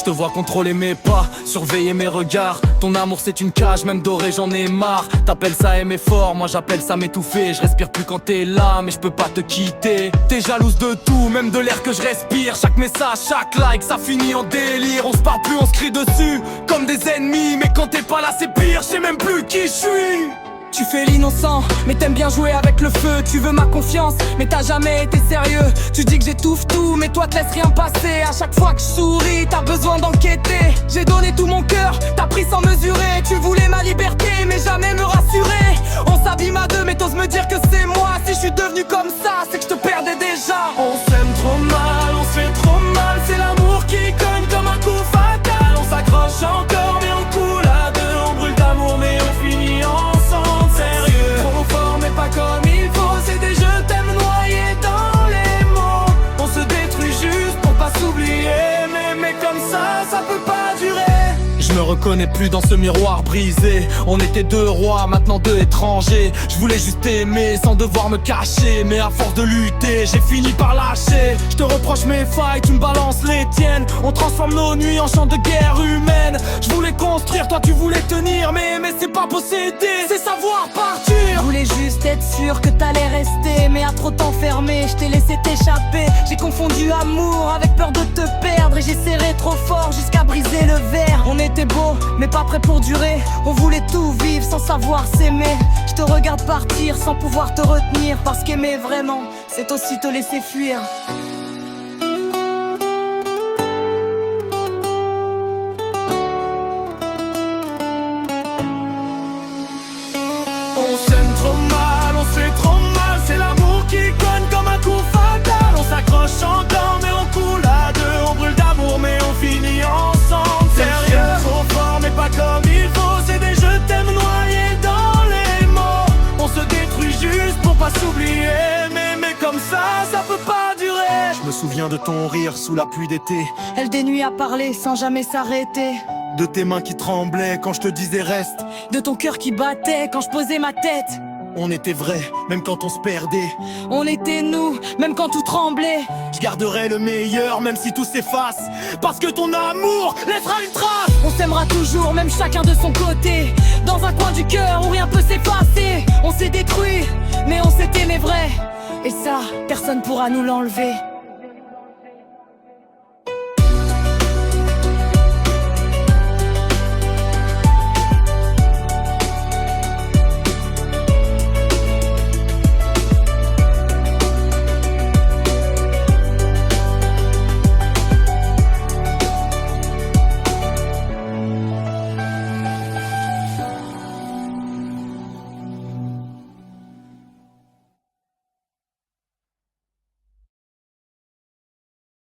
Je te vois contrôler mes pas, surveiller mes regards. Ton amour c'est une cage, même dorée j'en ai marre. T'appelles ça aimer fort, moi j'appelle ça m'étouffer. Je respire plus quand t'es là, mais je peux pas te quitter. T'es jalouse de tout, même de l'air que je respire. Chaque message, chaque like, ça finit en délire. On se parle plus, on se crie dessus, comme des ennemis. Mais quand t'es pas là c'est pire, je sais même plus qui je suis. Tu fais l'innocent, mais t'aimes bien jouer avec le feu. Tu veux ma confiance, mais t'as jamais été sérieux. Tu dis que j'étouffe tout, mais toi te laisse rien passer. À chaque fois que je souris, t'as besoin d'enquêter. J'ai donné tout mon cœur, t'as pris sans mesurer. Tu voulais ma liberté, mais jamais me rassurer. On s'abîme à deux, mais t'oses me dire que c'est moi. Si je suis devenu comme ça, c'est que je te perdais déjà. On s'aime trop mal, on se fait trop mal. C'est l'amour qui cogne comme un coup fatal. On s'accroche encore, mais on coule à deux. On brûle d'amour, mais on finit ensemble. Sérieux, trop fort mais pas comme il faut. C'est des je t'aime noyés dans les mots. On se détruit juste pour pas s'oublier. Mais comme ça peut pas durer. Je me reconnais plus dans ce miroir brisé. On était deux rois, maintenant deux étrangers. Je voulais juste aimer sans devoir me cacher. Mais à force de lutter, j'ai fini par lâcher. Je te reproche mes failles, tu me balances les tiennes. On transforme nos nuits en champ de guerre humaine. Je voulais construire, toi tu voulais tenir. Mais c'est pas posséder, c'est savoir partir. Je voulais juste être sûr que t'allais rester. Mais à trop t'enfermer, je t'ai laissé t'échapper. J'ai confondu amour avec peur de te perdre. Et j'ai serré trop fort jusqu'à briser le verre. On était beau, mais pas prêt pour durer. On voulait tout vivre sans savoir s'aimer. Je te regarde partir sans pouvoir te retenir. Parce qu'aimer vraiment, c'est aussi te laisser fuir. On s'aime trop mal, on se fait trop mal. C'est l'amour qui cogne comme un coup fatal. On s'accroche encore mais on coule à deux. On brûle d'amour mais on finit ensemble. Sérieux, trop fort mais pas comme il faut. C'est des je t'aime noyés dans les mots. On se détruit juste pour pas s'oublier. Mais comme ça peut pas durer. Je me souviens de ton rire sous la pluie d'été. Elle des nuits à parler sans jamais s'arrêter. De tes mains qui tremblaient quand je te disais reste. De ton cœur qui battait quand je posais ma tête. On était vrai, même quand on se perdait. On était nous, même quand tout tremblait. Je garderai le meilleur même si tout s'efface. Parce que ton amour laissera une trace. On s'aimera toujours, même chacun de son côté. Dans un coin du cœur où rien peut s'effacer. On s'est détruit, mais on s'est aimé vrai. Et ça, personne pourra nous l'enlever.